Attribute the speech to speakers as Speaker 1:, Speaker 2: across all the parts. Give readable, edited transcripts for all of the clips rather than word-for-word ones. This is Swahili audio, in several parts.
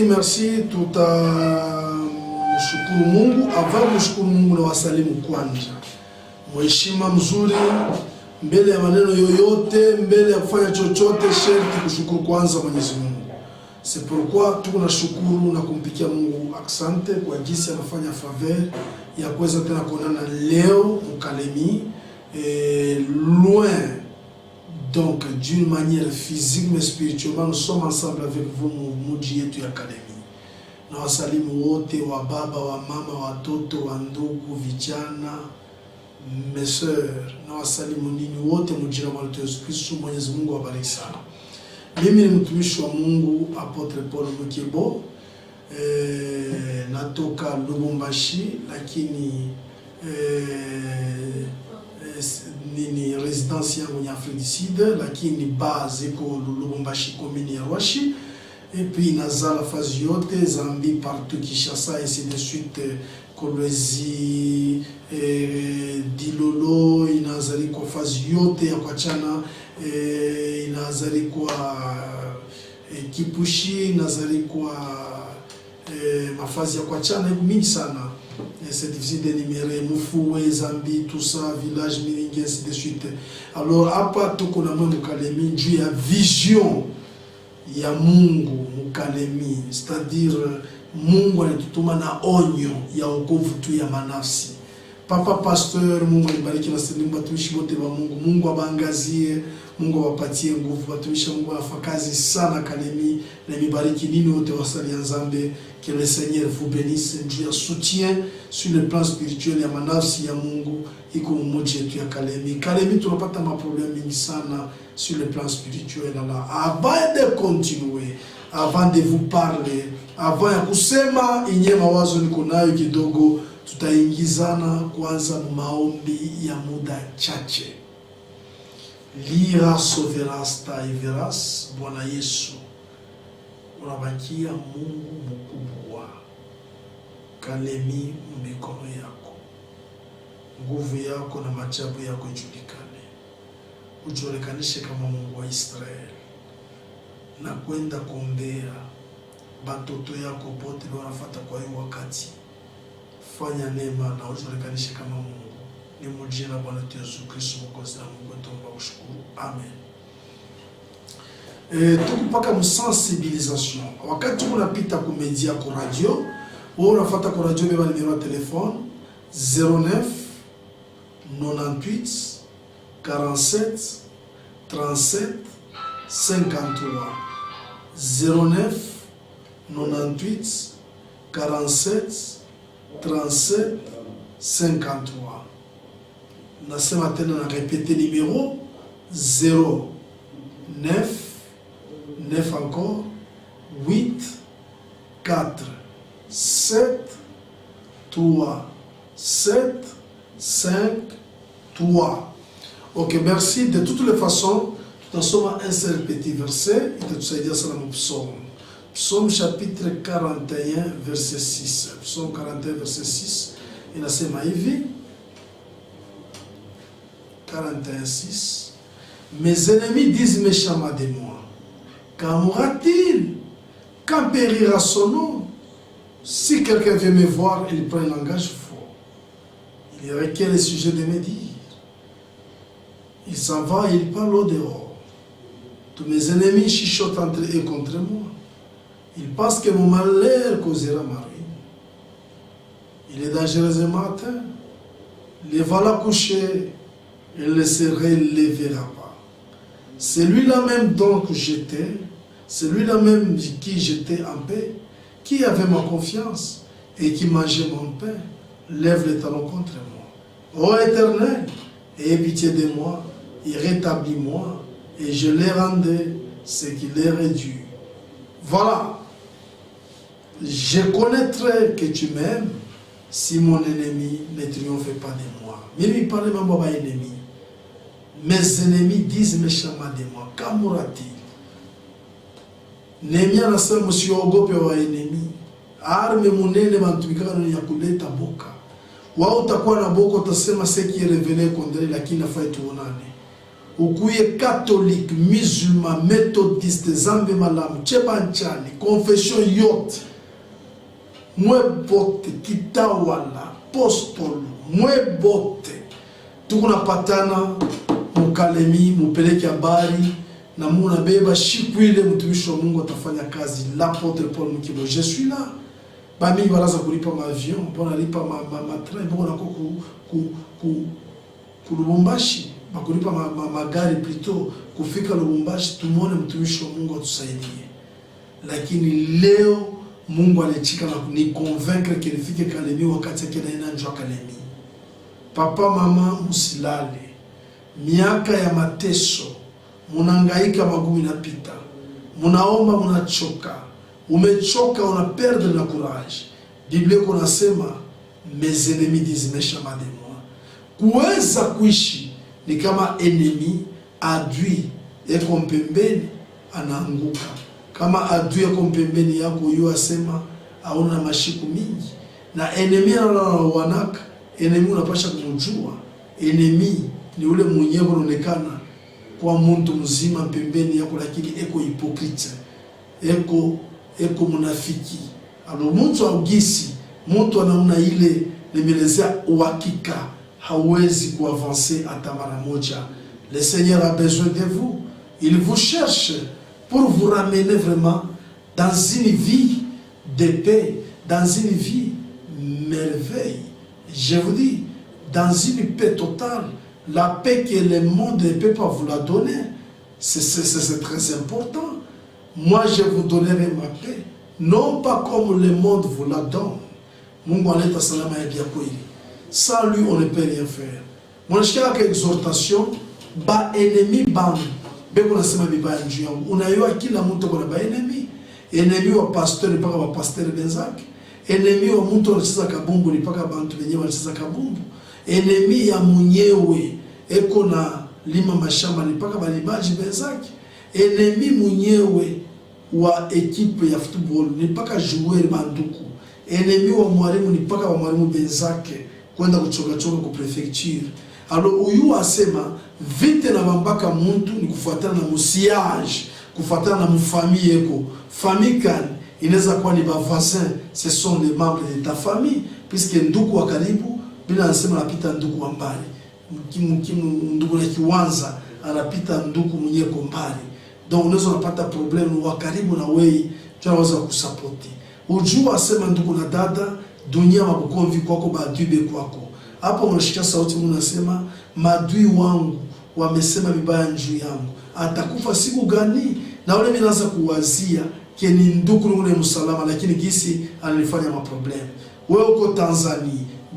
Speaker 1: merci. Tutamshukuru Mungu. Avant mshukuru Mungu na wasalimu kwanza. Mheshima mzuri, mbele ya maneno yoyote, mbele ya kufanya chochote, sherti kushukuru kwanza Mwenyezi Mungu. C'est pourquoi tunashukuru na kumpikia Mungu asante kwa jinsi anafanya faveur ya kuweza tena kuonana leo Kalemi, loin donc d'une manière physique mais spirituellement nous sommes ensemble avec vous muji yetu ya Kalemi. Na wasalimu wote wa baba, wa mama, watoto, wa ndugu, vijana, mes sœurs, na wasalimu nini wote mujina wa Yesu Kristo. Mwenyezi Mungu awabariki sana. Mimi ni mtumishi wa Mungu Apotre Paul Mukebo, natoka Lubumbashi, lakini nini residence yangu ni Afrique du Sud, lakini base iko Lubumbashi commune ya Rwashi, et puis nazala fazi yote Zambie partout, Kinshasa ainsi de suite, Kolwezi, Dilolo, inazali kwa fazi yote ya Kwachana, inazali kwa Kipushi, inazali kwa mafazi ya Kwachana mingi sana. C'est difficile d'énumérer. Mufoué, Zambie, tout ça, village, Miringi, ainsi de suite. Alors, hapa tuko na Mungu Kalemi, juu ya vision ya Mungu Kalemi, c'est-à-dire Mungu alitutuma na onyo ya wokovu tu ya manafsi. Papa Pasteur, Mungu alibariki na sisi watumishi wote wa Mungu. Mungu abangazie, Mungu awapatie nguvu. Watumishi Mungu afakazi sana Kalemi, na mibariki nini wote wasali Nzambe. Que le Seigneur vous bénisse, Dieu soutient sur le plan spirituel ya manafsi ya Mungu iko mmoja yetu ya Kalemi. Kalemi tunapata maproblème mingi sana sur le plan spirituel là. Avant de continuer, avant de vous parler, avant ya kusema inye mawazo niko nayo kidogo, tutaingizana kwanza maombi ya muda chache. Lira soveras ta everas, Bwana Yesu. Unabakia Mungu mkubwa. Kalemi mikono yako, nguvu yako na machabu yako ijulikane. Ujolekanishe kama Mungu wa Israeli. Na kwenda kuombea batoto yako bote wanafuata kwa hiyo wakati. Fanya neema na ujolekanishe kama Mungu. Ni mujina Bwana Yesu Kristo mwokozi na Mungu tuomba kushukuru. Amen. Tukupaka msensibilisation. Wakati unapita ku media ku radio, ou unafuata ku radio beba numero ya telefone 09 98 47 37 53 09 98 47 37 53. Nasema tena na répéter numéro 09 9 encore 8 4 7 3 7 5 3. Ok, merci. De toutes les façons, nous sommes un seul petit verset. Il te dire ça dans le psaume. Psaume chapitre 41, verset 6. Psaume 41, verset 6. Il a ses maïvis. 41, 6. Mes ennemis disent méchamment de moi. Quand mourra-t-il? Quand périra son nom? Si quelqu'un veut me voir, il prend un langage fort. Il requiert le sujet de me dire. Il s'en va et il parle au dehors. Tous mes ennemis chuchotent entre eux contre moi. Ils pensent que mon malheur causera ma ruine. Il est dangereusement atteint. Les voilà couchés. Il ne se relèvera pas. Celui-là même donc j'étais, celui-là même qui j'étais en paix, qui avait ma confiance et qui mangeait mon pain, lève les talons contre moi. Ô Éternel, aie pitié de moi, et rétablis-moi, et je les rendais ce qui leur est dû. Voilà, je connaîtrai que tu m'aimes si mon ennemi ne triomphe pas de moi. Mais lui parlait même pas ennemi. Mes ennemis disent méchamment de moi. Quand mourra-t-il? Nehemia anasema msiogope wa enemi. Arme munene bantumikana ni ya kuleta boka. Wao utakuwa na boka utasema seki révélé kondele lakini nafai tuonane. ukuye catholique, musulman, méthodiste, zambe malam, chebanchani, confession yote, mwe bote, kitawala, apostolo, mwe bote, tukunapatana mukalemi, mupeleke habari, na Mungu nabeba siku ile mtumishi wa Mungu atafanya kazi. L'apôtre Paul Mukibo, je suis là. Bami baraza kulipa avion, bona lipa train, bona ku Lubumbashi, bakulipa magari plutôt kufika Lubumbashi, tumone mtumishi wa Mungu atusaidie. Lakini leo Mungu alichika na ni convaincre que nifike Kalemi wakati yake naenda njoo Kalemi. Papa mama musilale. Miaka ya mateso, munangaika magumi napita. Munaomba munachoka. Umechoka, una perdre la courage. Biblia kunasema mes ennemis disent méchamment de moi. Kuweza kuishi ni kama enemy adui yako mpembeni anaanguka. Kama adui yako mpembeni yako yu asema hauna mashiku mingi. Na enemy anawanaka, enemy unapasha kumjua. Enemy ni ule mwenyewe unaonekana kwa mtu mzima pembeni yako, lakini eko hypocrite. Eko munafiki. Alo mtu augisi, mtu anaona ile nimelezea uhakika hawezi kuavancer hata mara moja. Le Seigneur a besoin de vous. Il vous cherche pour vous ramener vraiment dans une vie de paix, dans une vie merveille. Je vous dis, dans une paix totale, la paix que le monde ne peut pas vous la donner. C'est très important. Moi, je vous donnerai ma paix, non pas comme le monde vous la donne. Mungu aleta salama ya bia kweli. Sans lui, on ne peut rien faire. Mon cher exhortation, ba ennemi bam. Beko nasema bibaya njuu yangu. Unayua kila mtu kuna ba ennemi. Ennemi wa pasteur ni paka wa pasteur benzake. Ennemi wa mtu anacheza kabumbu ni paka bantu wenyewe wanacheza kabumbu. Ennemi ya mwenyewe eko na lima mashamba ni paka balibaji benzake. Ennemi mwenyewe wa ekipe ya football ni paka joueur banduku. Ennemi wa mwalimu ni paka wa mwalimu benzake kwenda kuchoka ku prefecture. Alors uyu asema vite na bambaka muntu ni kufuatana na musiage, kufuatana na mfamille yako. Famille kan inaweza kuwa ni ba voisins, ce sont les membres de ta famille, puisque ndugu wa karibu bila anasema anapita ndugu wa mbali. Ndugu na kiwanza anapita ndugu mwenye ko mbali. Donc unaweza unapata problem wa karibu na wewe, tunaweza kusupport. Ujua asema ndugu na dada, dunia mabukomvi kwako badui kwako. Hapo unashika sauti Mungu anasema madui wangu wamesema vibaya juu yangu. Atakufa siku gani? Na wale mimi naanza kuwazia keni ndugu ule msalama, lakini gisi ananifanya maproblem. Wewe uko Tanzania,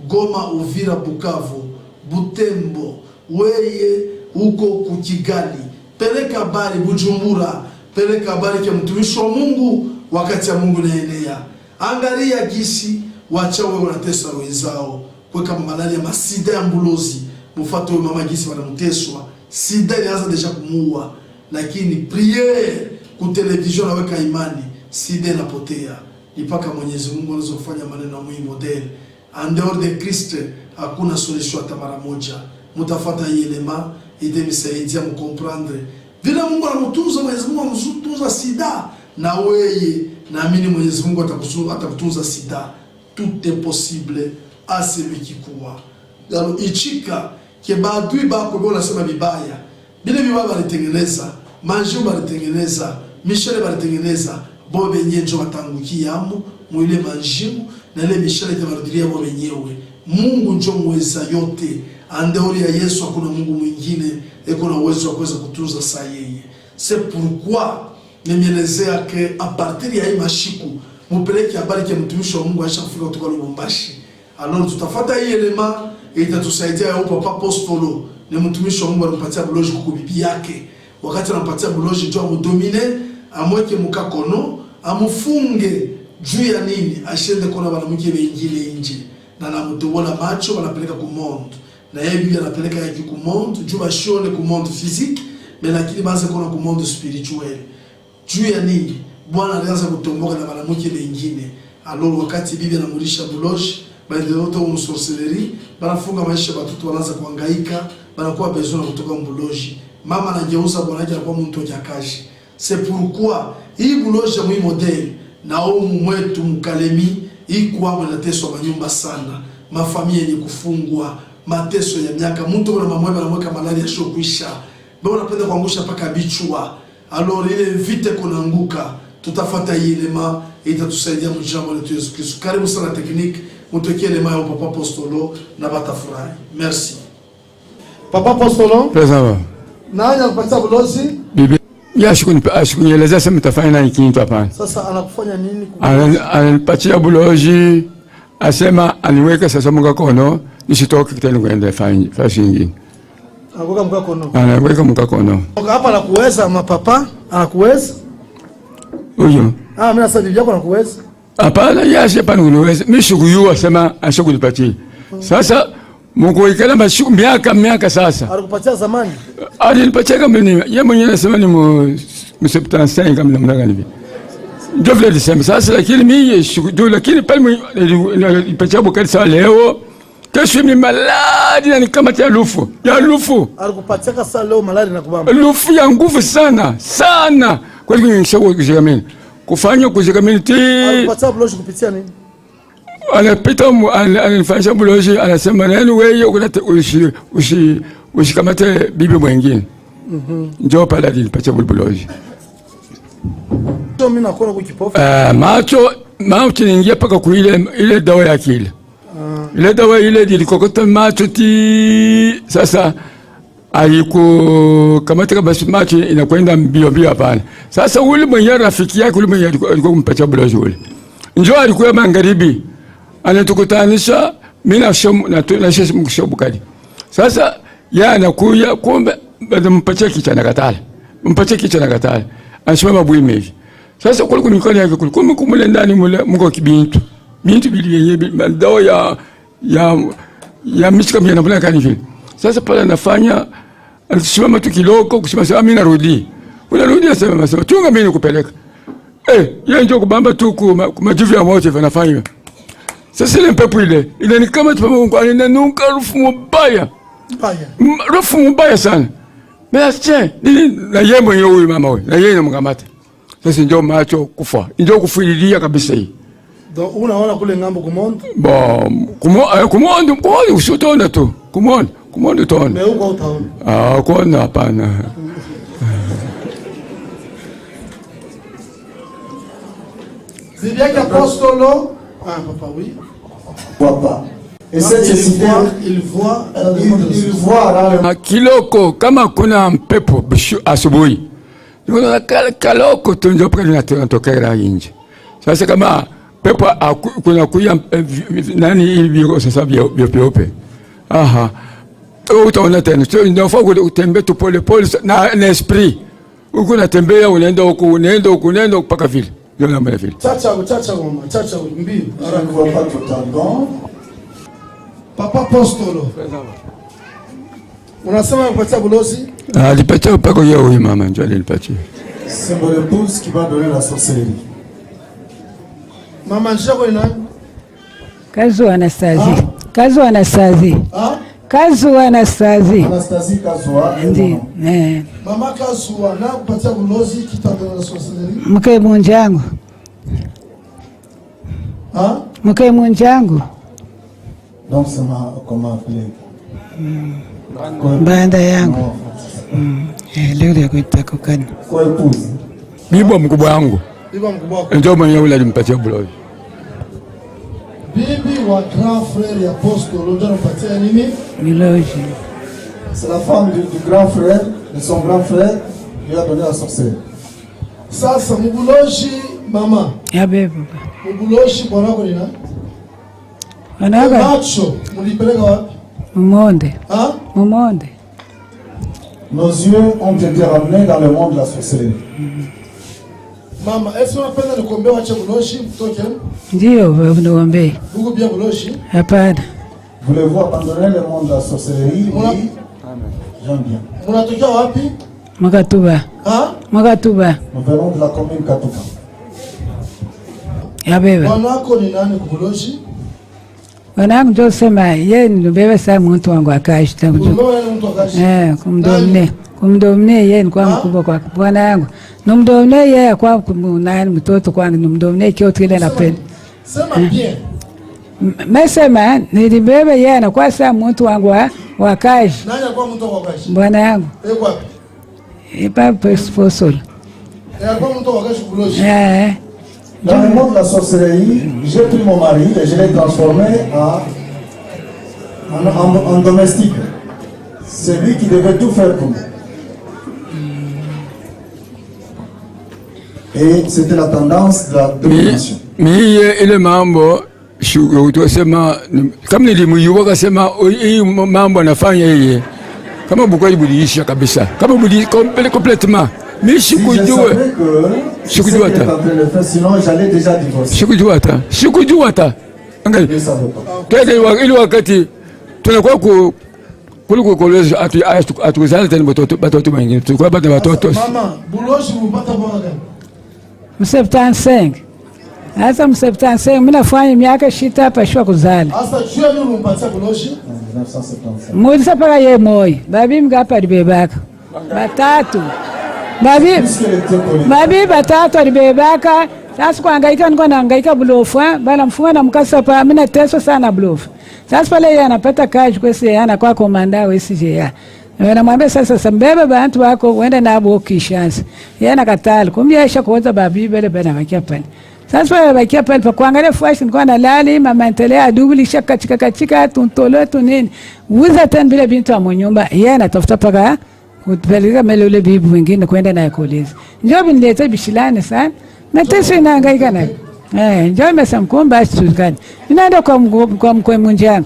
Speaker 1: Goma, Uvira, Bukavu, Butembo, wewe uko kukigali, peleka habari Bujumbura, peleka habari kwa mtumishi wa Mungu wakati ya Mungu naenea. Angalia gisi wacha wewe unatesa wenzao. Kwa kama malaria masida ya mbulozi, mufato mama gisi wanamteswa, sida ilianza deja kumuua, lakini priere ku television naweka imani, sida inapotea. Ipaka Mwenyezi Mungu anaweza kufanya maneno mwi model. En dehors de Christ hakuna solution hata mara moja. Mutafuata yelema itemisaidia mkomprendre. Vile Mungu anamutunza, Mwenyezi Mungu anamutunza sida, na wewe naamini Mwenyezi Mungu atakutunza sida. Tout est possible à celui qui croit. Alors ichika ke badui bako bona sema bibaya. Bile bibaya balitengeneza, manjumba balitengeneza, Michel balitengeneza, bobe nyenjo watangukia amu, mwile manjimu na ile Michel itabarudilia bobe wenyewe. Mungu ndio mweza yote. Andeori ya Yesu hakuna Mungu mwingine eko na uwezo wa kuweza kutunza saa yeye. C'est pourquoi nimeelezea ke a partir ya hii mashiku mupeleke habari ke mtumishi wa Mungu aisha kufika kutoka Lubumbashi. Alors tutafuata hii elema itatusaidia ya papa apostolo. Ni mtumishi wa Mungu anampatia buloji kwa bibi yake. Wakati anampatia buloji ndio amudomine, amweke mukakono, amufunge juu ya nini? Ashende kona banamuke wengine nje. Na namutobola macho wanapeleka ku monde. Na yeye bibi anapeleka yake ku monde, juu bashone ku monde physique, mais lakini baza kona ku monde spirituel. Juu ya nini? Bwana alianza kutomboka na banamuke wengine. Alors wakati bibi anamulisha buloji, bali wote wa sorcellerie banafunga maisha, watoto wanaanza kuhangaika, banakuwa besoin kutoka mbuloji. mama anageuza bwanake anakuwa mtu jakaji. C'est pourquoi hii buloge mwi model na umu mwetu mkalemi hii kwamo inateswa manyumba sana, mafamilia yenye kufungwa, mateso ya miaka, mtu na mamwema na mweka malaria shokwisha, mbona unapenda kuangusha paka bichwa. Alors ile vite kunaanguka, tutafuata hii elema itatusaidia mjambo letu Yesu Kristo. Karibu sana technique, mtuwekee elema ya Papa Apostolo na batafurahi. Merci. Papa Apostolo?
Speaker 2: Présent.
Speaker 1: Nani anakupatia bulozi?
Speaker 2: Bibi. Ya shikunieleza sema mtafanya nini kintu hapana.
Speaker 1: Sasa anakufanya nini?
Speaker 2: Anapatia bulozi, asema aniweke sasa mkakono, nisitoke kitendo kwenda fashi nyingine.
Speaker 1: Anaweka mkakono.
Speaker 2: Anaweka mkakono.
Speaker 1: Hapa anakuweza mapapa? Anakuweza?
Speaker 2: Huyo.
Speaker 1: Mimi sasa bibi yako anakuweza?
Speaker 2: Hapana, yasi hapana kuniweza. Mimi sikuyua sema ashakunipatia. Sasa Mungu ikala mashuku miaka sasa.
Speaker 1: Alikupatia zamani?
Speaker 2: Alinipatia kama ni yeye mwenyewe anasema ni mu 75 kama namna gani hivi. Ndio vile alisema sasa, lakini mimi shukudu, lakini pale nilipatia bukali sawa leo. Kesho mimi maladi na nikamatia lufu. Ya lufu.
Speaker 1: Alikupatia kasa leo maladi na kubamba.
Speaker 2: Lufu ya nguvu sana. Kwa hiyo nishauri kujigamini. Kufanya kujigamini ti.
Speaker 1: Alikupatia buloji kupitia nini?
Speaker 2: Anapita anafanya buloji, anasema nani wewe ukuleta ushikamate bibi mwingine. Njoo pale alinipatia buloji.
Speaker 1: Mimi nakuona kukipofu.
Speaker 2: Macho niingia paka kuile ile dawa ya akili. Ile dawa ile ilikokota macho ti sasa aliko kamata kama macho inakwenda mbio hapana. Sasa ule mwenye rafiki yake ule mwenye alikuwa kumpatia buloji ule. Njoo alikuwa magharibi. Anatukutanisha mimi na sheshi mkishobukali. Sasa yeye anakuja kumbe mpatie kichana katala. Mpatie kichana katala. Anashima bwime hivi. Sasa kwa kunikoni yake kulikuwa kumule ndani mko kibintu. Bintu bili yenyewe dawa ya mishika mimi napenda kani vile. Sasa pale anafanya alisimama tu kiloko kusema sasa mimi narudi. Unarudi asema chunga mimi nikupeleka. Yeye ndio kubamba tu kumajivu ya moto vanafanya. Sasa ile mpepo ile ni kama tu Mungu ananuka harufu mbaya. Harufu mbaya sana. Mimi na yeye mwenyewe huyu mama huyu. Na yeye namkamata. Sasa ndio macho kufa. Ndio kufuililia kabisa hii.
Speaker 1: Donc unaona kule ngambo kumondo?
Speaker 2: Kumondo usitona tu. Kumondo tona.
Speaker 1: Mais uko utaona.
Speaker 2: Kuona hapana.
Speaker 1: Bibi yake Apostolo. Papa, oui.
Speaker 3: Papa. Et cette
Speaker 1: il voit
Speaker 2: kiloko kama kuna mpepo asubuhi. Ndio kaloko tunjo pale tunatokea nje. Sasa kama pepo kuna kuya nani hivi sasa vyope. Utaona tena. Ndio foko utembea tu pole na esprit. Uko unatembea unaenda huko unaenda mpaka vile. Ndio namba vile.
Speaker 1: Chacha mbii. Papa Apostolo. Unasema kupatia bulozi?
Speaker 2: Alipatia mpaka yeye huyu mama ndio alipatia.
Speaker 3: C'est mon épouse qui va donner la sorcellerie.
Speaker 1: Mama njako ni nani?
Speaker 4: Kazu Anastasie. Kazu Anastasie. Kazu Anastasie.
Speaker 3: Anastasie Kazua.
Speaker 4: Ndi.
Speaker 1: Mama Kazua na kupatia bulozi kitandana la sorcellerie.
Speaker 4: Mke munjangu. Mke munjangu.
Speaker 3: Donc c'est comment appeler?
Speaker 4: Banda yangu. Leo ya kuitakukana.
Speaker 3: Kwa épouse.
Speaker 2: Bibi mkubwa wangu.
Speaker 1: Bibi mkubwa wako.
Speaker 2: Ndio mwenyewe yule alimpatia bulozi.
Speaker 1: Bibi wa grand frère ya Apostolo ndio anapatia nini?
Speaker 4: Bulozi.
Speaker 3: C'est la femme du grand frère, de son grand frère, qui a donné la sorcellerie.
Speaker 1: Sasa mbuloji mama.
Speaker 4: Ya bebe.
Speaker 1: Mbuloji bwana wako ni nani?
Speaker 4: Wanaka.
Speaker 1: Macho mulipeleka wapi?
Speaker 4: Mumonde. Mumonde.
Speaker 3: Nos yeux ont été ramenés dans le monde de la sorcellerie.
Speaker 1: Mama, est-ce que unapenda nikuombe wache buloji mtoke?
Speaker 4: Ndio, niombe.
Speaker 1: Uko bien buloji?
Speaker 4: Hapana.
Speaker 3: Voulez-vous abandonner le monde de la sorcellerie? Oui. Amen. J'aime bien.
Speaker 1: Unatokea wapi?
Speaker 4: Makatuba. Makatuba.
Speaker 3: Nous venons de la commune Katuba.
Speaker 4: Ya bebe.
Speaker 1: Bwana wako ni nani kubuloji?
Speaker 4: Wanangu ndio sema yeye ndio bebe saa mtu wangu akashi tangu.
Speaker 1: Kumdomne.
Speaker 4: kumdomine yeye ni kwa mkubwa kwa bwana yangu. Numdomine yeye kwa nani mtoto kwangu numdomine kiote kile napenda.
Speaker 1: Sema bien.
Speaker 4: Mesema nilibebe yeye na kwa saa mtu wangu wa kazi.
Speaker 1: Nani alikuwa mtu wa kazi?
Speaker 4: Bwana yangu.
Speaker 1: Yuko wapi?
Speaker 4: Ipa sponsor.
Speaker 1: Alikuwa mtu wa kazi Buloji.
Speaker 3: Dans le monde de la sorcellerie, j'ai pris mon mari et je l'ai transformé en domestique. C'est lui qui devait tout faire pour moi. Et c'était la tendance de la domination.
Speaker 2: Mais ile mambo sema kama nilimuyuwa kasema hii mambo anafanya yeye kama bukweli buliisha kabisa kama buli complètement mais sikujua hata
Speaker 3: sinon j'allais déjà divorcer.
Speaker 2: Sikujua hata angalia tena ile wakati tunakuwa kuliko kolezi atuzana tena batoto wengine tulikuwa bado watoto.
Speaker 1: Mama Buloji mpata bwana gani?
Speaker 4: 75. Asa 75 mimi nafanya miaka shita hapa shwa kuzala.
Speaker 1: Asa jua nini umpatia Buloji?
Speaker 3: 1975.
Speaker 4: Mwezi paka ye moyo. Babi mgapa libebaka. Batatu. Babi batatu alibebaka. Sasa kuhangaika niko nahangaika Bulofa, bala mfunga na mkasa pa mimi nateso sana Bulofa. Sasa pale yeye anapata kazi kwa sisi ana kwa komanda wa SJA. Wanamwambia sasa mbebe bantu wako uende na abo kishansi. Yeye anakataa. Kumbe aisha kuoza babi bele bana bakia pale. Sasa wewe bakia pale pa kuangalia fashion kwa na lali mama endelea dubli shaka katika tuntolo tu nini. Uza tena bila bintu wa nyumba. Yeye anatafuta paka kupeleka melele bibi wengine kwenda na kolezi. Ndio binileta bishilani sana. Mateso inahangaika nayo. Njoo mesamkomba asukani. Ninaenda kwa mkwe munjana.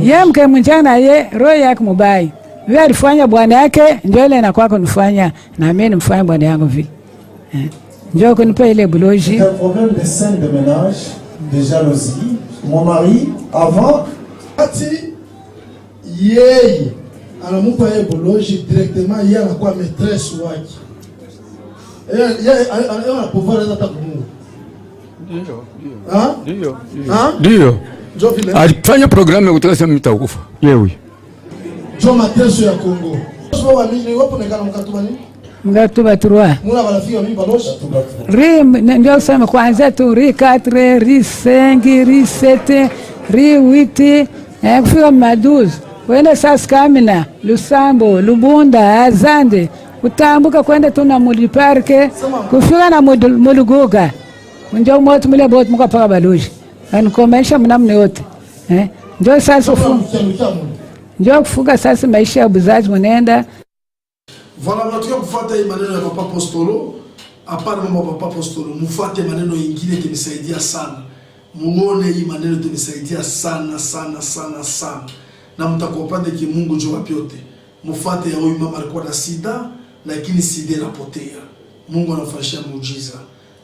Speaker 4: Yeye mkwe munjana yeye roho yake mubaya. Wewe alifanya bwana yake ndio ile inakuwa kunifanya na mimi nimfanye bwana yangu vipi. Njoo kunipa ile Buloji.
Speaker 3: C'est un problème de scène de ménage, de jalousie. Mon mari avant
Speaker 1: ati yeye anamupa yeye Buloji directement yeye anakuwa maîtresse wake. Yeye ana pouvoir hata kumungu.
Speaker 2: Ndio. Alifanya programu ya kutoka mtakufa. Yeye.
Speaker 1: Jo mateso ya Kongo. Sio wamini wapo nekana mkatuba nini?
Speaker 4: Mkatuba 3.
Speaker 1: Muna barafiki wamini Buloji.
Speaker 4: Ri ndio sema kwanza tu ri 4, ri 5, ri 7, ri 8, kufika ma12. Kwenda sasa Kamina, Lusambo, Lubunda, Azande, kutambuka kwenda tuna Muliparke, kufika na Muluguga. Ndio moto mile bot mkapaka Buloji. Anikomesha mnamne yote. Ndio sasa ndio kufuga sasa maisha ya buzaji mnaenda.
Speaker 1: Voilà, mnataka kufuata hii maneno ya Papa Apostolo. Hapana mama Papa Apostolo, mfuate maneno mengine kinisaidia sana. Muone hii maneno tunisaidia sana. Na mtakuwa upande ki Mungu jua pyote. Mfuate ya huyu mama alikuwa na sida lakini sida inapotea. Mungu anafanyia muujiza.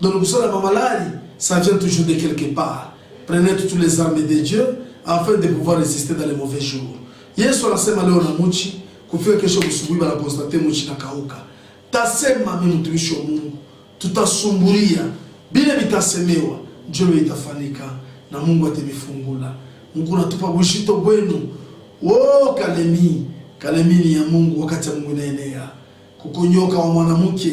Speaker 1: Donc nous sommes la maladie, ça vient toujours de quelque part. Prenez toutes les armes de Dieu afin de pouvoir résister dans les mauvais jours. Yesu anasema leo na muchi kufika kesho kusubuhi bala constate muchi na kauka. Tasema mimi mtumishi wa Mungu, tutasumbulia bila vitasemewa, njoo itafanyika na Mungu atemifungula. Mungu natupa bushito bwenu. Kalemi ni ya Mungu wakati ya Mungu inaenea. Kukonyoka wa mwanamke,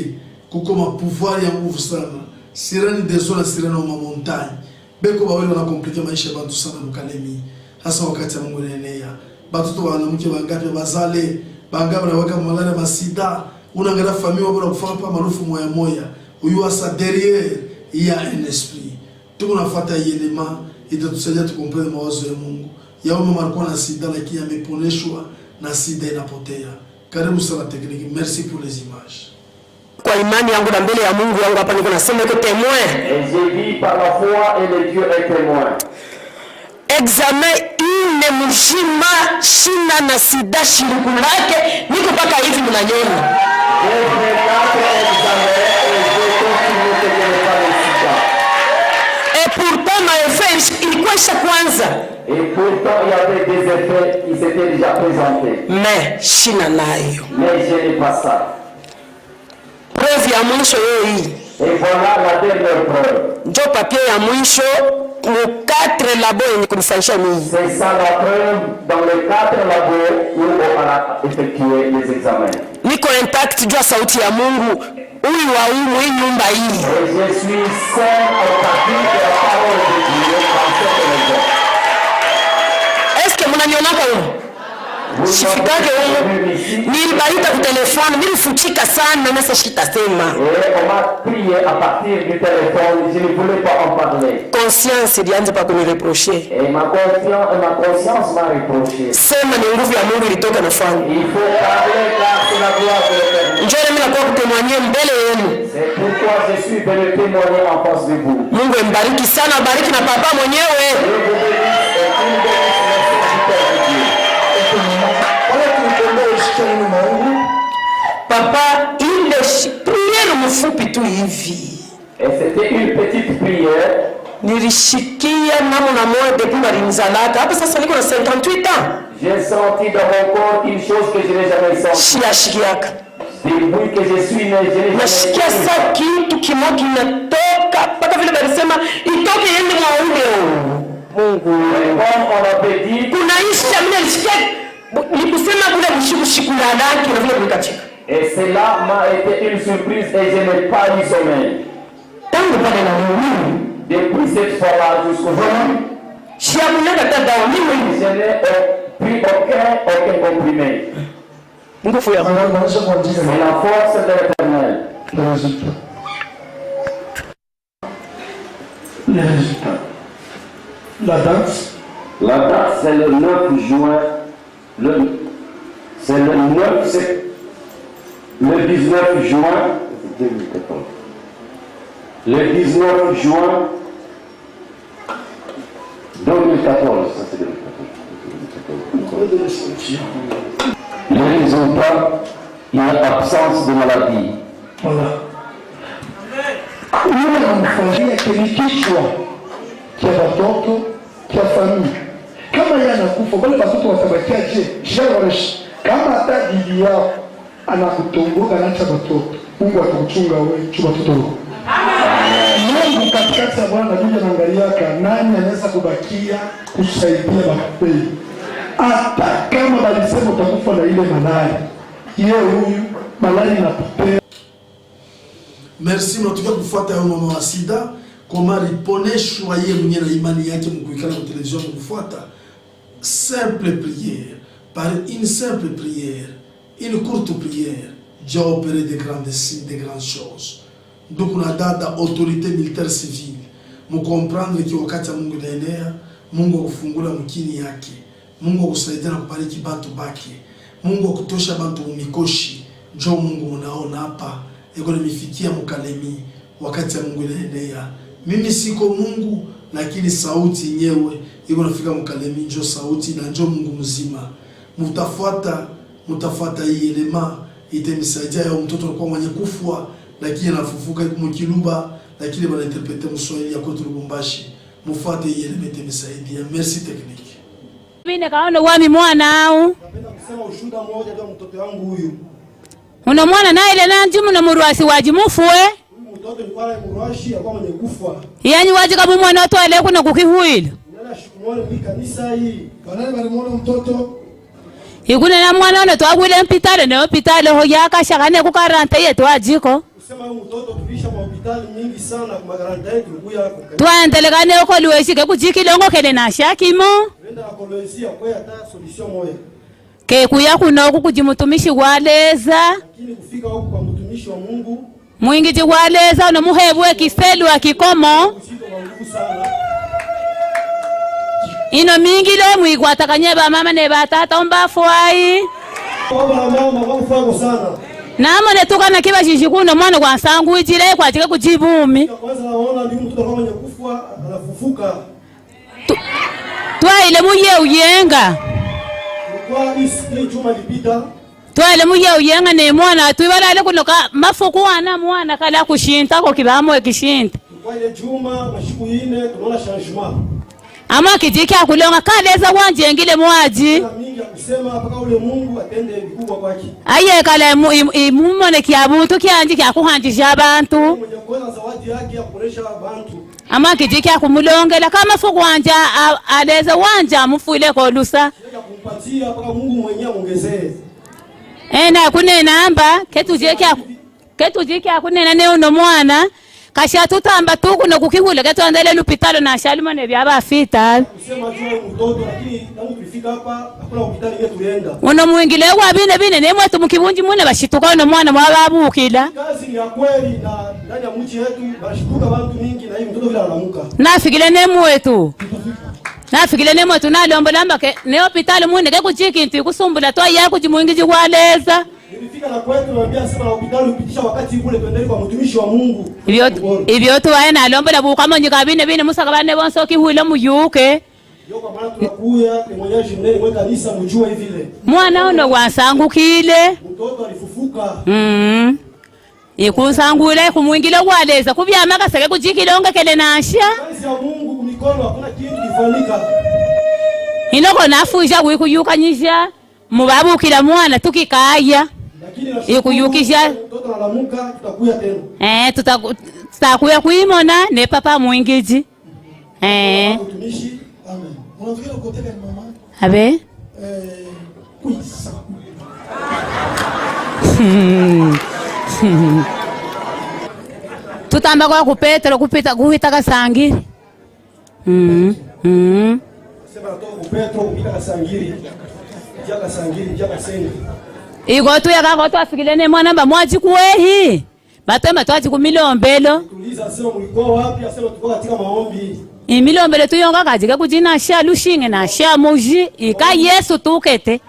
Speaker 1: kuko mapouvoir ya nguvu sana. Sirani desola sirani wa montagne. Beko bawele wana komplike maisha bantu sana mkalemi. Hasa wakati ya Mungu inaenea. Batoto wanamke wangapi bazale, bangapi na waka malala masida, unangara famille wabona kufanya pa marufu moya. Uyu asa derrière il y a un esprit. Tuko nafuata yelema itatusaidia tukomprendre mawazo ya Mungu. Yao mama alikuwa na sida lakini ameponeshwa na sida inapotea. Karibu sana tekniki. Merci pour les images.
Speaker 5: Kwa imani yangu na mbele ya Mungu wangu hapa niko nasema niko témoin.
Speaker 6: Et je vis par la foi et le Dieu est témoin.
Speaker 5: Examen ine mjima shina na sida shiriki lake niko paka hivi mnanyona. Et pourtant ma effet ilikuwa isha kwanza.
Speaker 6: Et pourtant il y avait des effets qui s'étaient déjà présentés.
Speaker 5: Mais shina nayo.
Speaker 6: Mais je n'ai pas ça.
Speaker 5: Preuve ya mwisho hii.
Speaker 6: Et voilà la dernière preuve.
Speaker 5: Ndio papier ya mwisho 4 labo yenye kunifanyisha mimi.
Speaker 6: C'est ça la preuve dans les 4 labos où on a effectué les examens.
Speaker 5: Niko intact jua sauti ya Mungu. Huyu wa hii nyumba hii.
Speaker 6: Et je suis saint au tapis de la parole de Dieu dans cette maison.
Speaker 5: Est-ce que mnanionaka huko? Sifikage huko. Nilibaita kwa telefoni, nilifuchika sana na sasa sitasema.
Speaker 6: Et on m'a prié à partir du téléphone, je ne voulais pas en parler.
Speaker 5: Conscience ilianza pa kunireprocher.
Speaker 6: Et ma conscience m'a reproché.
Speaker 5: Sema ni nguvu ya Mungu ilitoka nafanya.
Speaker 6: Il faut parler car c'est la gloire de l'Éternel.
Speaker 5: Njoo mimi nakuwa kutemwanyia mbele yenu.
Speaker 6: C'est pourquoi je suis venu témoigner en face de vous.
Speaker 5: Mungu embariki sana, bariki na papa mwenyewe.
Speaker 6: Dieu vous bénisse et qu'il bénisse les serviteurs de Dieu.
Speaker 5: Papa, ile prière mfupi tu hivi.
Speaker 6: Et c'était une petite prière.
Speaker 5: Nilishikia namna moja depuis balinizalaka. Hapa sasa niko na 58 ans.
Speaker 6: J'ai senti dans mon corps une chose que je n'ai jamais sentie.
Speaker 5: Shiashikiaka.
Speaker 6: Depuis que je suis né, je n'ai jamais
Speaker 5: Nashikia
Speaker 6: senti.
Speaker 5: saa kitu kimoja kinatoka mpaka vile balisema itoke yende mwaunde. Mungu.
Speaker 6: Comme on avait dit,
Speaker 5: Kunaisha mimi nilisikia nikusema kule kushikulala lake na vile kulikachika.
Speaker 6: et cela m'a été une surprise et je n'ai pas eu sommeil.
Speaker 5: Tangu pale na Mungu.
Speaker 6: Depuis cette fois-là jusqu'aujourd'hui,
Speaker 5: Shiamunaka tada mimi.
Speaker 6: je n'ai pris aucun comprimé.
Speaker 5: Nguvu ya Mungu.
Speaker 6: C'est la force de l'Éternel.
Speaker 3: Les résultats. La date.
Speaker 6: La date, c'est le 9 juin. C'est le 19 juin 2014. Le 19 juin 2014. Ça, c'est 2014. Les résultats, il y a absence de maladie.
Speaker 3: Voilà. Yule anamfanyia kile kichwa cha watoto cha familia. Kama yeye anakufa, wale watoto watabakia je? Shawash. Kama hata bibi yao anakutongoka na acha watoto, Mungu atakuchunga wewe, chuma watoto wako. Mungu katikati ya Bwana anajua anaangaliaka nani anaweza kubakia kusaidia bakupei. Hata kama balisema utakufa na ile malaria. Yeye huyu malaria inapopea.
Speaker 1: Merci mnatukia kufuata ya mama wa sida koma riponeshwa yeye mwenye na imani yake mkuikala kwa television mkufuata. Simple prière, par une simple prière, une courte prière, Dieu a opéré des grandes signes, des grandes choses. Donc on a dada autorité militaire civile, mkomprendre ki wakati Mungu naenea, Mungu kufungula mkini yake, Mungu kusaidia na kubariki bantu bake, Mungu kutosha bantu mumikoshi, njoo Mungu unaona hapa, eko nimifikia mkalemi wakati ya Mungu inaenea. Mimi siko Mungu, lakini sauti nyewe iko nafika mkalemi, njoo sauti na njoo Mungu mzima. Mutafuata hii elema itemisaidia ya mtoto alikuwa mwenye kufwa lakini anafufuka mkiluba, lakini bana interprete mswahili ya kwetu Lubumbashi. Mufuate hii elema itemisaidia. Merci technique.
Speaker 7: Mimi kaona wami mwana au
Speaker 3: Napenda kusema ushuhuda mmoja ndio mtoto wangu huyu.
Speaker 7: una mwana na ile nanji muna murwasi wajimufwe
Speaker 3: Mtoto ni pale murashi alikuwa mwenye kufa.
Speaker 7: yani waje kama mwana watu ale kuna kukihuila
Speaker 3: Nana shukumani mwi kanisa hii. Kanani balimuona mtoto.
Speaker 7: ikuna na mwana ona twagwile mpitale na hospitali ho yakashakane ku karanta yetu ajiko
Speaker 3: Kusema huyu mtoto tulisha kwa hospitali nyingi sana kwa magaranta yetu kuya
Speaker 7: twandelekane uko liweshike kujikilongo kele na shakimo
Speaker 3: nenda akolezia kwa hata solution moja.
Speaker 7: ke kuya kuno kujimutumishi waleza
Speaker 3: Lakini kufika huko kwa mtumishi wa Mungu
Speaker 7: mwingi jiwaleza no muhebwe kiselu akikomo
Speaker 3: usito wa nguvu sana.
Speaker 7: ino mingi le mwigwatakanye ba mama ne batata ombafwai
Speaker 3: Baba na mama wafako sana.
Speaker 7: namone tukana kiba shishikuno mwana kwa sangu ijile kwa chike kujibumi
Speaker 3: Kwanza naona ndio mtoto kama mwenye kufa anafufuka.
Speaker 7: twaile muye uyenga
Speaker 3: Kwa hii chuma lipita.
Speaker 7: twaile muye uyenga ne mwana twibalale kunoka mafuku wana mwana kala kushinta ko kibamo ekishinta
Speaker 3: Kwa ile juma mashiku ine tunaona changement.
Speaker 7: ama kijiki akulonga kaleza wanjengile mwaji
Speaker 3: Kuna mingi ya kusema mpaka ule Mungu atende vikubwa kwake.
Speaker 7: aye kala imumone kya buntu kyanje kya kuhanjisha abantu
Speaker 3: Mwenye kuona zawadi yake ya kuonesha abantu.
Speaker 7: ama kijiki akumulongela kama fuku wanja aleze wanja amufuile kolusa
Speaker 8: kumpatia mpaka Mungu mwenyewe ongezee.
Speaker 7: Na kunena amba ketujiki akunena ne uno mwana kasha tutamba tuku no kukihula ketondele lupitalo na shalimo ne byaba fita
Speaker 8: kusema juu mtoto lakini tangu tulifika hapa hakuna hospitali yetu tulienda
Speaker 7: uno muingile kwa bine ne mwetu mukibunji mune bashituka uno mwana mwababukila
Speaker 8: kazi ni ya kweli na ndani ya mji wetu bashituka bantu mingi na hivi mtoto vile anamuka
Speaker 7: nafikile ne mwetu nalombolamba ke ne hospitali mune ke kuchiki nti kusumbula to yako jimuingiji kwaleza
Speaker 8: nilifika na kwetu naambia sema na hospitali upitisha wakati kule twendele kwa mtumishi wa Mungu
Speaker 7: ibyo tu wae nalombola bukamonyi kabine musaka bane bonso kihuile muyuke
Speaker 8: yo kwa maana tunakuya mwenyeji mnene mwe kanisa mjue hivi vile
Speaker 7: mwana uno wasangukile
Speaker 8: mtoto alifufuka
Speaker 7: ikusangule kumwingile kwaleza kubyama kaseke kujikilonga kele nasha
Speaker 8: kazi ya Mungu kumikono hakuna kitu kifanyika
Speaker 7: inoko nafuja kuyukanyisha mubabukila mwana tukikaya ikuyukisha
Speaker 8: mtoto analamuka tutakuya tena
Speaker 7: tutakuya kuimona ne papa mwingiji
Speaker 8: mtumishi amen unafikiri ukoteka ni mama
Speaker 7: abe
Speaker 8: kuisa
Speaker 7: tutamba kwa kupetero kupita kuhita kasangiri
Speaker 8: sema natoka kupetro kupita kasangiri jaka sangiri jaka sengi
Speaker 7: igotu yakagotu afikile ne mwana mba mwaji kuwehi batema twaji kumilombelo
Speaker 8: tuliza sema mlikuwa wapi asema tulikuwa katika maombi
Speaker 7: imilombelo tuyonga kajike kujina sha lushinge na sha moji ika Yesu tukete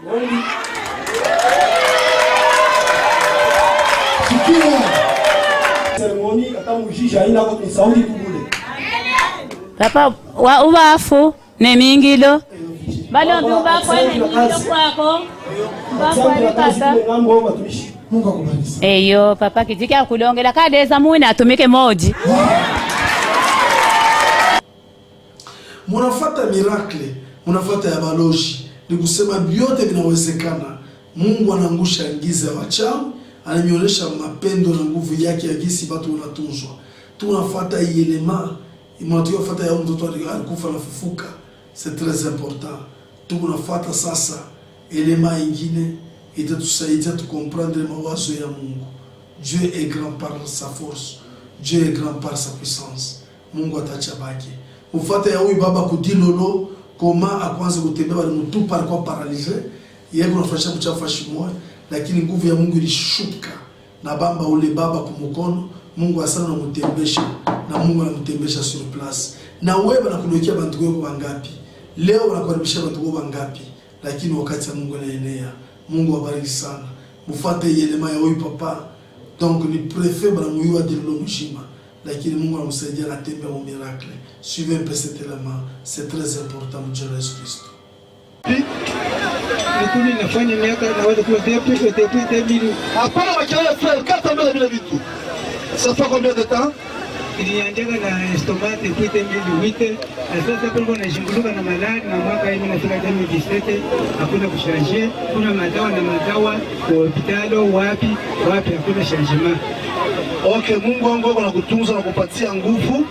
Speaker 8: seremoni kata mujija ina kwa ni sauti kubule
Speaker 7: papa wa ubafu ne mingilo balombi ubafo ne mingilo kwako
Speaker 8: Mungu akubariki.
Speaker 7: Eyo papa kijiki akulongela kadeza muine atumike moji.
Speaker 1: Munafuata miracle, munafuata ya baloji. Ni kusema vyote vinawezekana. Mungu anaangusha giza wachawi, ananionyesha mapendo na nguvu yake ya gisi watu wanatunzwa. Tunafuata yelema, mnatufuata ya mtoto alikufa na fufuka. C'est très important. Tunafuata sasa elema ingine itatusaidia tukomprendre mawazo ya Mungu. Dieu est grand par sa force. Dieu est grand par sa puissance. Mungu atacha baki. Ufate ya huyu baba kudilolo koma akwanza kutembea bali mtupa alikuwa paralize. Yeye kunafanya kuchafa shimoe lakini nguvu ya Mungu ilishuka na bamba ule baba kumukono. Mungu asana na mtembesha na Mungu anamtembesha sur place. Na wewe anakuletea bantu wako wangapi? Leo wanakaribisha bantu wako wangapi? Lakini wakati Mungu anaenea. Mungu abariki sana. Mufate yelema ya huyu papa. Donc ni préfet bana muyu adilo mshima. Lakini Mungu anamsaidia na tembe au miracle. Suivez un peu cet élément. C'est très important Dieu Jésus Christ.
Speaker 3: Nikuni nafanya miaka naweza kuwa depuis
Speaker 8: Hapana makelele frère, kata mbele vile vitu. Ça fait combien de temps?
Speaker 3: Nilianjaga na estomac depuis 2008 na sasa kulikuwa najinguluka na malari na mwaka hii nafika 2017 hakuna kushanje, kuna madawa kwa hospitalo wapi hakuna changement.
Speaker 8: Okay, Mungu wangu anakutunza na kupatia nguvu.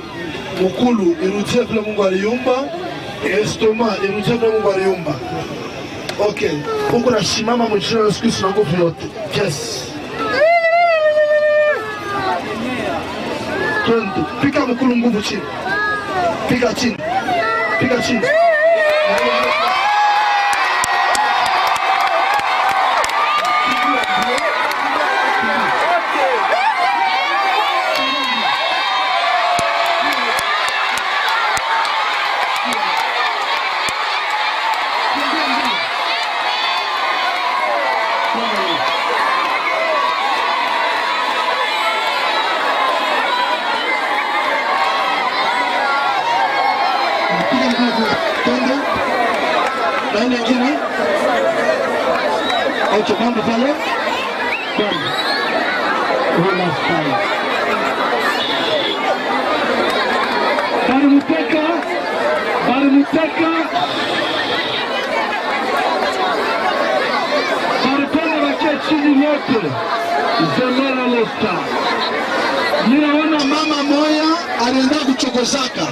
Speaker 8: Mukulu irudie vile Mungu aliumba, estomac irudie vile Mungu aliumba. Okay, huko na shimama mjina Yesu Kristo na nguvu yote. Yes. Pika mkulu nguvu chini. Pika chini. Pika chini. Nani nyingine? Acha mambo pale. Barumuteka. Barupenda wakia chini yote. Zemera lesta. Ninaona mama moya alienda kuchokozaka.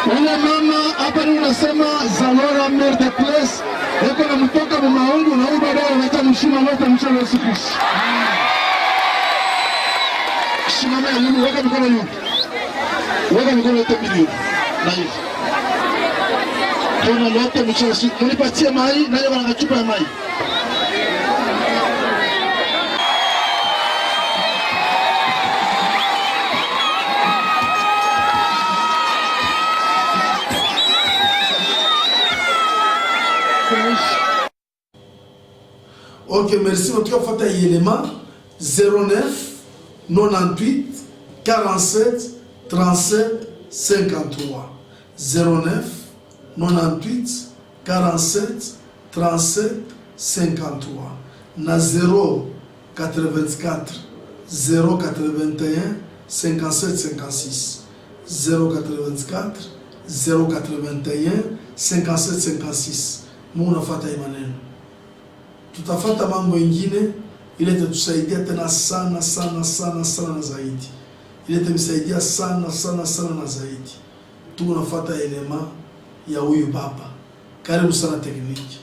Speaker 8: Ule mama hapa ni unasema Zalora Mère de Place. Yako na mtoka mumaungu na huyu baadaye anataka mshima wote mchana usiku. Simama yule, weka mikono juu. Weka mikono yote milioni. Na hivi. Tuna lote mchana usiku. Mnipatie mai na yeye anachupa ya mai.
Speaker 1: Ok, merci. En tout cas, faut élément 09 98 47 37 53. 09 98 47 37 53. Na 0 84 081 57 56. 084 081 57 56. Mungu nafuata maneno. Tutafata mambo mengine ile itatusaidia tena sana sana sana sana na zaidi. Ile itamsaidia sana sana sana na zaidi. Tunafuata elema ya huyu baba. Karibu sana tekniki.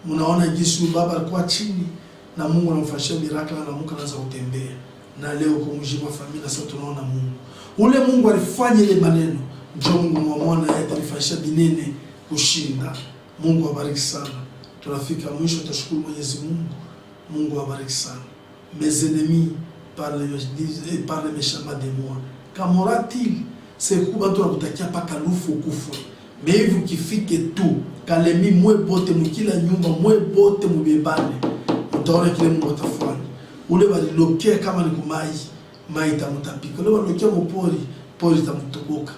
Speaker 1: Mnaona jinsi huyu baba alikuwa chini na Mungu anamfanyia miracle na Mungu anaanza kutembea. Na leo kwa mjima familia sasa tunaona Mungu. Ule Mungu alifanya ile maneno. Ndio Mungu mwana yeye alifanyia binene kushinda. Mungu abariki sana. Tunafika mwisho, tutashukuru Mwenyezi Mungu. Mungu abariki sana. Mes ennemis parlent les méchants de moi. Kamoratil, c'est kuba tu nakutakia paka lufu kufu. Mais hivi kifike tu, kalemi mwe bote mkila nyumba mwe bote mubebane. Utaona kile Mungu atafanya. Ule walilokea kama ni kumai, mai itamutapika. Ule walilokea mpori, pori itamutoboka.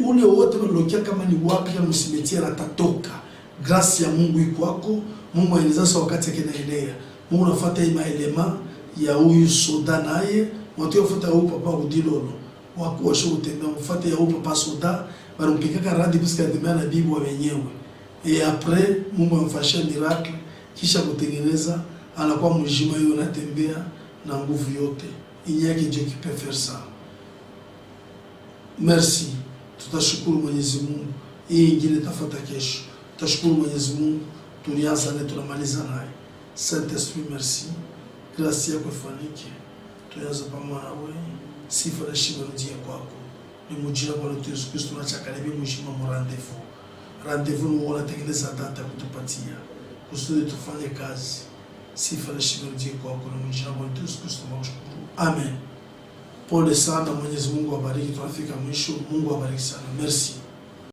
Speaker 1: Ule wote walilokea kama ni wapi kama msimetiera atatoka. Grâce ya Mungu iko wako. Mungu anaeleza sasa wakati yake naendelea. Mungu anafuata hii maelema ya huyu soda naye, watu wafuata huyu papa udilolo. Wako washo kutembea mfuate ya huyu papa soda, banampika radi bisika tembea na bibi wa wenyewe. Et après Mungu amfanyia miracle kisha kutengeneza anakuwa mjima hiyo anatembea na nguvu yote. Inyake Dieu qui peut faire ça. Merci. Tutashukuru Mwenyezi Mungu. Hii ingine tafuta kesho. Tashukuru Mwenyezi Mungu, tulianza na tunamaliza naye. Saint-Esprit, merci. Grâce yako ifanike. Tuanze pamoja nawe. Sifa na heshima rudie kwako. Ni mujira kwa Yesu Kristo tunachakaribia mjima mu rendez-vous. Rendez-vous ni wala tengeneza data kutupatia. Kusudi tufanye kazi. Sifa na heshima rudie kwako ni mujira kwa Yesu Kristo tunashukuru. Amen. Pole sana, Mwenyezi Mungu awabariki. Tunafika mwisho. Mungu awabariki sana. Merci.